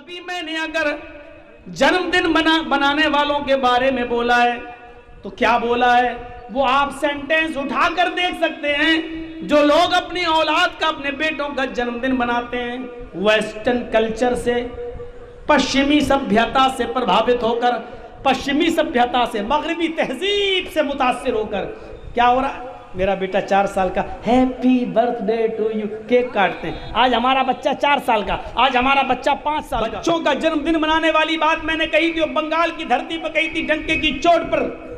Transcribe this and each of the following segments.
अभी मैंने अगर जन्मदिन बनाने वालों के बारे में बोला है तो क्या बोला है वो आप सेंटेंस उठाकर देख सकते हैं। जो लोग अपनी औलाद का, अपने बेटों का जन्मदिन मनाते हैं वेस्टर्न कल्चर से, पश्चिमी सभ्यता से प्रभावित होकर, पश्चिमी सभ्यता से, मगरबी तहजीब से मुतासिर होकर, क्या हो रहा है, मेरा बेटा 4 साल का, happy birthday to you, cake काटते हैं। आज हमारा बच्चा 4 साल का, आज हमारा बच्चा 5 साल का। बच्चों का जन्मदिन मनाने वाली बात मैंने कही थी, वो बंगाल की धरती पर कही थी, डंके की चोट पर।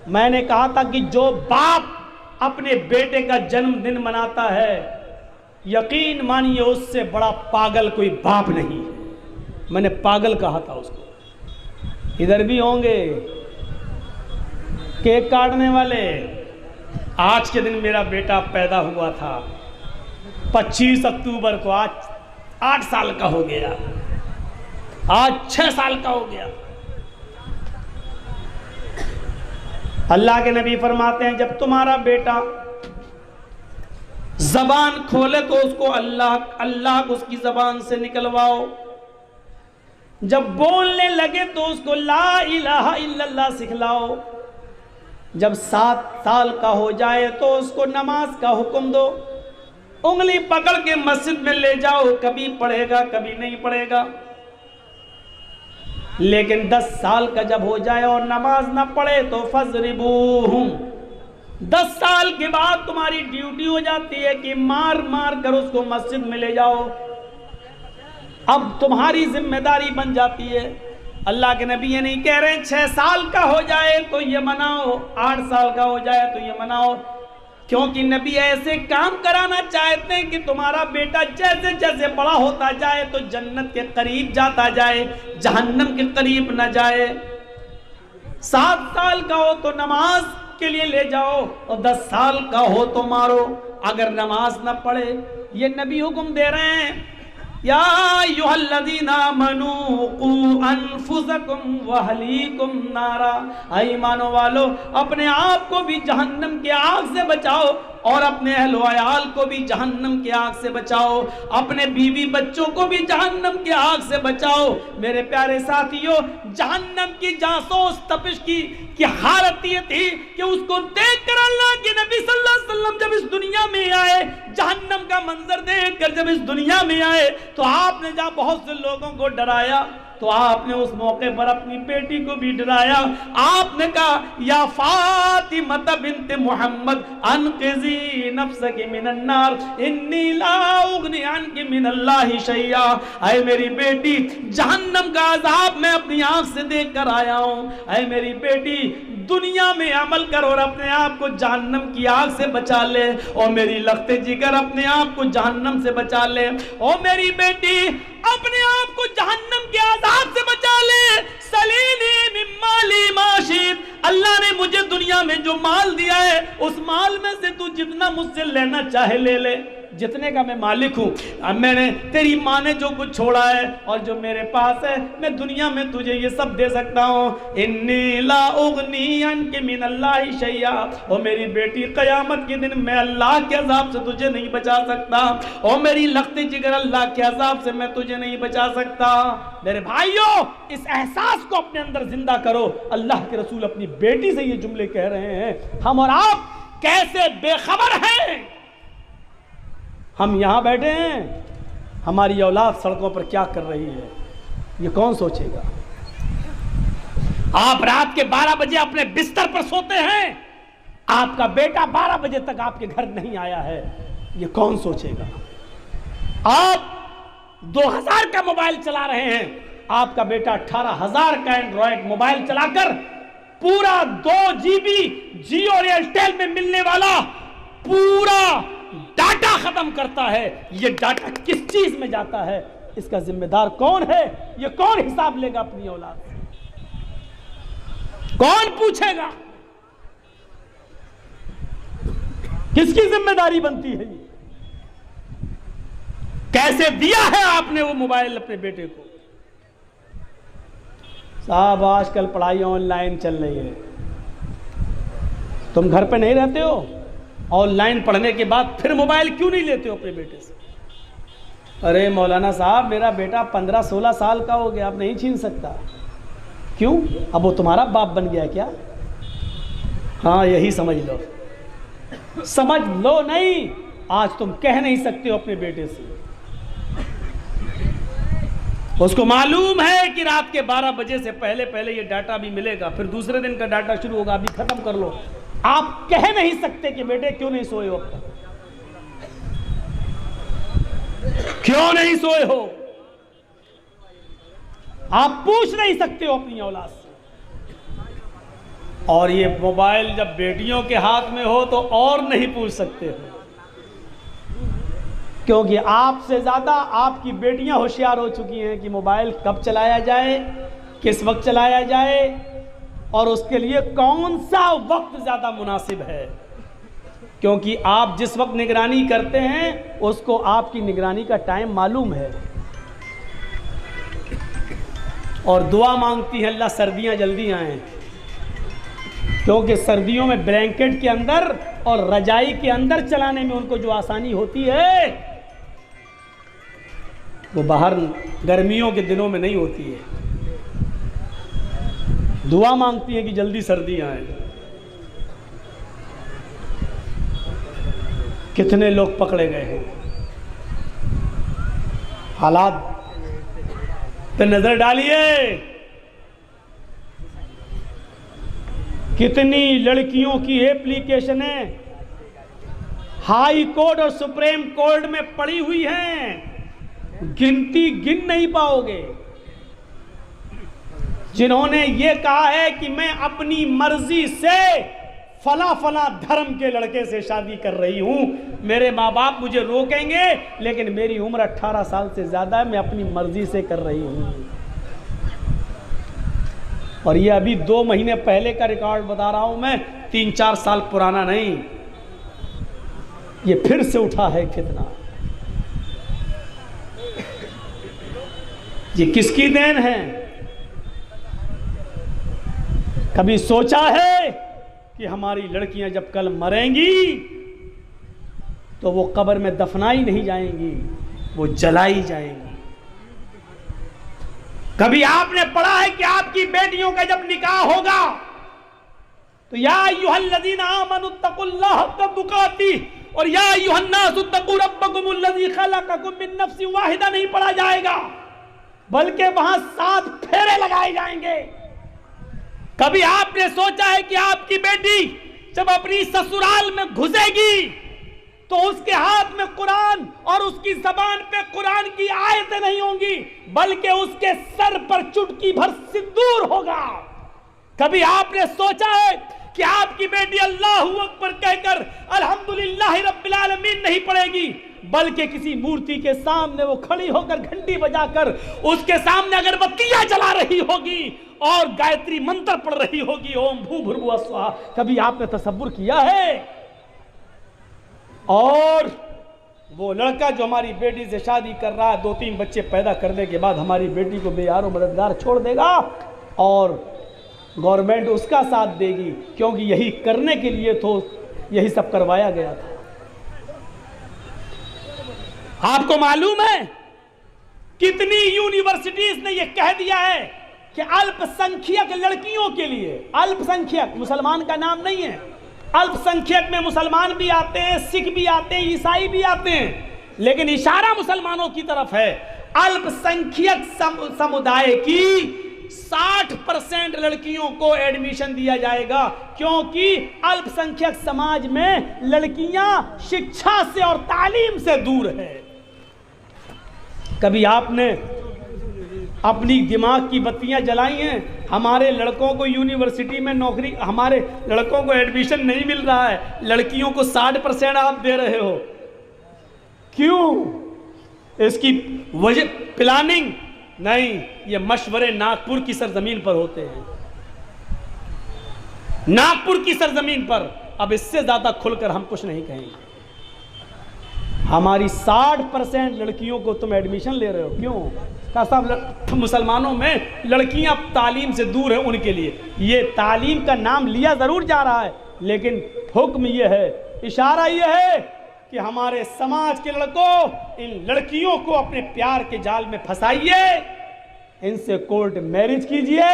मैंने कहा था कि जो बाप अपने बेटे का जन्मदिन मनाता है, यकीन मानिए उससे बड़ा पागल कोई बाप नहीं है। मैंने पागल कहा था उसको। इधर भी होंगे केक काटने वाले। आज के दिन मेरा बेटा पैदा हुआ था 25 अक्टूबर को, आज 8 साल का हो गया, आज 6 साल का हो गया। अल्लाह के नबी फरमाते हैं जब तुम्हारा बेटा जबान खोले तो उसको अल्लाह को उसकी जबान से निकलवाओ। जब बोलने लगे तो उसको ला इलाहा इल्लल्लाह सिखलाओ। जब 7 साल का हो जाए तो उसको नमाज का हुक्म दो। उंगली पकड़ के मस्जिद में ले जाओ, कभी पढ़ेगा कभी नहीं पढ़ेगा। लेकिन 10 साल का जब हो जाए और नमाज ना पढ़े तो फजरिबूहुम, 10 साल के बाद तुम्हारी ड्यूटी हो जाती है कि मार मार कर उसको मस्जिद में ले जाओ। अब तुम्हारी जिम्मेदारी बन जाती है। अल्लाह के नबी ये नहीं कह रहे 6 साल का हो जाए तो ये मनाओ, 8 साल का हो जाए तो ये मनाओ, क्योंकि नबी ऐसे काम कराना चाहते हैं कि तुम्हारा बेटा जैसे जैसे बड़ा होता जाए तो जन्नत के करीब जाता जाए, जहन्नम के करीब न जाए। 7 साल का हो तो नमाज के लिए ले जाओ और 10 साल का हो तो मारो अगर नमाज न पढ़े। ये नबी हुक्म दे रहे हैं या अय्युहल्लज़ीना आमनू क़ू अनफुसकुम व अहलीकुम नारा, ईमान वालो अपने आप को भी जहन्नम के आग से बचाओ और अपने अहल व अयाल को भी जहन्नम के आग से बचाओ, अपने बीवी बच्चों को भी जहन्नम के आग से बचाओ। मेरे प्यारे साथियों, जहन्नम की जासूस तपिश की हालत ये थी कि उसको देखकर अल्लाह के नबी सल्लल्लाहु अलैहि वसल्लम जब इस दुनिया में आए, जहन्नम का मंजर देखकर जब इस दुनिया में आए तो आपने जहाँ बहुत से लोगों को डराया तो आपने उस मौके पर अपनी बेटी को भी डराया। आपने कहा या फातिमा बिन्त मोहम्मद अनक़िज़ी नफ्सकी मिनन नार इन्नी ला उग़नी अन्की मिनल्लाहि शैया, ऐ मेरी बेटी जहन्नम का अज़ाब मैं अपनी आँख से देख कर आया हूँ। ऐ मेरी बेटी दुनिया में अमल कर और अपने आप को जहन्नम की आग से बचा ले। और मेरी लख्ते जिगर अपने आप को जहन्नम से बचा ले। और मेरी बेटी अपने आप को जहन्नम के आज़ाब से बचा ले। सलीनी मिन माली माशीत, अल्लाह ने मुझे दुनिया में जो माल दिया है उस माल में से तू जितना मुझसे लेना चाहे ले ले, जितने का मैं मालिक हूँ। अब मैंने तेरी माँ ने जो कुछ छोड़ा है और जो मेरे पास है मैं दुनिया में तुझे ये सब दे सकता हूँ। इन्नी ला उग़नी अन्की मिनल्लाहि शैया, और मेरी बेटी क़यामत के दिन मैं अल्लाह के अज़ाब से तुझे नहीं बचा सकता। और मेरी लख्ते जिगर अल्लाह के अज़ाब से मैं तुझे नहीं बचा सकता। मेरे भाइयों, इस एहसास को अपने अंदर जिंदा करो। अल्लाह के रसूल अपनी बेटी से ये जुमले कह रहे हैं। हम और आप कैसे बेखबर हैं। हम यहाँ बैठे हैं, हमारी औलाद सड़कों पर क्या कर रही है ये कौन सोचेगा। आप रात के 12 बजे अपने बिस्तर पर सोते हैं, आपका बेटा 12 बजे तक आपके घर नहीं आया है, ये कौन सोचेगा। आप 2000 का मोबाइल चला रहे हैं, आपका बेटा 18,000 का एंड्रॉयड मोबाइल चलाकर पूरा 2 GB जियो और एयरटेल में मिलने वाला पूरा डाटा खत्म करता है। ये डाटा किस चीज में जाता है, इसका जिम्मेदार कौन है, ये कौन हिसाब लेगा अपनी औलाद से, कौन पूछेगा, किसकी जिम्मेदारी बनती है। ये कैसे दिया है आपने वो मोबाइल अपने बेटे को। साहब आजकल पढ़ाई ऑनलाइन चल रही है, तुम घर पे नहीं रहते हो, ऑनलाइन पढ़ने के बाद फिर मोबाइल क्यों नहीं लेते हो अपने बेटे से। अरे मौलाना साहब, मेरा बेटा 15-16 साल का हो गया, आप नहीं छीन सकता। क्यों? अब वो तुम्हारा बाप बन गया क्या? हाँ, यही समझ लो। समझ लो नहीं, आज तुम कह नहीं सकते हो अपने बेटे से। उसको मालूम है कि रात के 12 बजे से पहले पहले ये डाटा भी मिलेगा, फिर दूसरे दिन का डाटा शुरू होगा, अभी खत्म कर लो। आप कह नहीं सकते कि बेटे क्यों नहीं सोए हो, क्यों नहीं सोए हो। आप पूछ नहीं सकते हो अपनी औलाद से। और ये मोबाइल जब बेटियों के हाथ में हो तो और नहीं पूछ सकते हो, क्योंकि आपसे ज्यादा आपकी बेटियां होशियार हो चुकी हैं कि मोबाइल कब चलाया जाए, किस वक्त चलाया जाए, और उसके लिए कौन सा वक्त ज्यादा मुनासिब है। क्योंकि आप जिस वक्त निगरानी करते हैं उसको आपकी निगरानी का टाइम मालूम है, और दुआ मांगती है अल्लाह सर्दियां जल्दी आएं, क्योंकि सर्दियों में ब्लैंकेट के अंदर और रजाई के अंदर चलाने में उनको जो आसानी होती है वो बाहर गर्मियों के दिनों में नहीं होती है। दुआ मांगती है कि जल्दी सर्दियां आएं। कितने लोग पकड़े गए हैं। हालात पे नजर डालिए, कितनी लड़कियों की एप्लीकेशनें हाई कोर्ट और सुप्रीम कोर्ट में पड़ी हुई हैं, गिनती गिन नहीं पाओगे, जिन्होंने ये कहा है कि मैं अपनी मर्जी से फला फला धर्म के लड़के से शादी कर रही हूं, मेरे माँ बाप मुझे रोकेंगे लेकिन मेरी उम्र 18 साल से ज्यादा है, मैं अपनी मर्जी से कर रही हूं। और ये अभी 2 महीने पहले का रिकॉर्ड बता रहा हूं मैं, 3-4 साल पुराना नहीं। ये फिर से उठा है कितना। ये किसकी देन है? कभी सोचा है कि हमारी लड़कियां जब कल मरेंगी तो वो कब्र में दफनाई नहीं जाएंगी, वो जलाई जाएंगी। कभी आपने पढ़ा है कि आपकी बेटियों का जब निकाह होगा तो या अय्युहल्लज़ीना आमनुत्तकुल्लाह हक़्क़ तुक़ातिह और या अय्युहन्नासुत्तक़ू रब्बकुमुल्लज़ी खलक़कुम मिन नफ्सिन वाहिदा नहीं पढ़ा जाएगा, बल्कि वहां 7 फेरे लगाए जाएंगे। कभी आपने सोचा है कि आपकी बेटी जब अपनी ससुराल में घुसेगी तो उसके हाथ में कुरान और उसकी जबान पे कुरान की आयतें नहीं होंगी, बल्कि उसके सर पर चुटकी भर सिंदूर होगा। कभी आपने सोचा है कि आपकी बेटी अल्लाहु अकबर कहकर अल्हम्दुलिल्लाह रब्बिल आलमीन नहीं पढ़ेगी, बल्कि किसी मूर्ति के सामने वो खड़ी होकर घंटी बजाकर उसके सामने अगरबत्तियां जला रही होगी और गायत्री मंत्र पढ़ रही होगी, ओम भूर्भुवः स्वः। कभी आपने तसव्वुर किया है? और वो लड़का जो हमारी बेटी से शादी कर रहा है, 2-3 बच्चे पैदा करने के बाद हमारी बेटी को बेयारो मददगार छोड़ देगा और गवर्नमेंट उसका साथ देगी, क्योंकि यही करने के लिए तो यही सब करवाया गया था। आपको मालूम है कितनी यूनिवर्सिटीज ने यह कह दिया है कि अल्पसंख्यक लड़कियों के लिए, अल्पसंख्यक मुसलमान का नाम नहीं है, अल्पसंख्यक में मुसलमान भी आते हैं, सिख भी आते हैं, ईसाई भी आते हैं, लेकिन इशारा मुसलमानों की तरफ है। अल्पसंख्यक समुदाय की 60% लड़कियों को एडमिशन दिया जाएगा, क्योंकि अल्पसंख्यक समाज में लड़कियां शिक्षा से और तालीम से दूर है। कभी आपने अपनी दिमाग की बत्तियां जलाई हैं? हमारे लड़कों को यूनिवर्सिटी में नौकरी, हमारे लड़कों को एडमिशन नहीं मिल रहा है, लड़कियों को 60% आप दे रहे हो, क्यों? इसकी वजह प्लानिंग नहीं, ये मशवरे नागपुर की सरजमीन पर होते हैं, नागपुर की सरजमीन पर। अब इससे ज्यादा खुलकर हम कुछ नहीं कहेंगे। हमारी 60% लड़कियों को तुम एडमिशन ले रहे हो, क्यों? का साहब मुसलमानों में लड़कियां तालीम से दूर है, उनके लिए ये तालीम का नाम लिया जरूर जा रहा है, लेकिन हुक्म ये है, इशारा ये है कि हमारे समाज के लड़कों, इन लड़कियों को अपने प्यार के जाल में फंसाइए, इनसे कोर्ट मैरिज कीजिए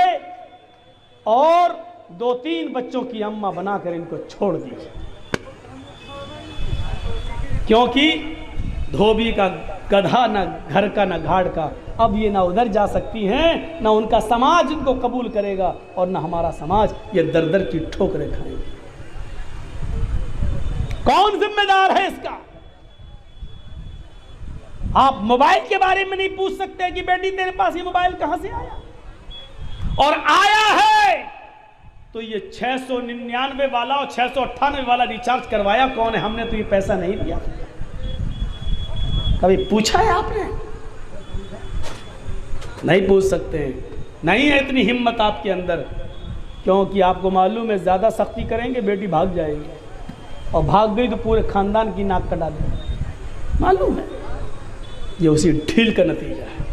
और 2-3 बच्चों की अम्मा बनाकर इनको छोड़ दीजिए। क्योंकि धोबी का गधा न घर का न घाट का, अब ये ना उधर जा सकती हैं, ना उनका समाज इनको कबूल करेगा और ना हमारा समाज ये दर दर की ठोकरें खाएगा। कौन जिम्मेदार है इसका? आप मोबाइल के बारे में नहीं पूछ सकते कि बेटी तेरे पास ये मोबाइल कहां से आया, और आया है तो ये 699 वाला और 698 वाला रिचार्ज करवाया कौन है? हमने तो ये पैसा नहीं दिया। कभी पूछा है आपने? नहीं पूछ सकते हैं, नहीं है इतनी हिम्मत आपके अंदर, क्योंकि आपको मालूम है ज़्यादा सख्ती करेंगे बेटी भाग जाएगी, और भाग गई तो पूरे खानदान की नाक कटा देंगे। मालूम है, ये उसी ढील का नतीजा है।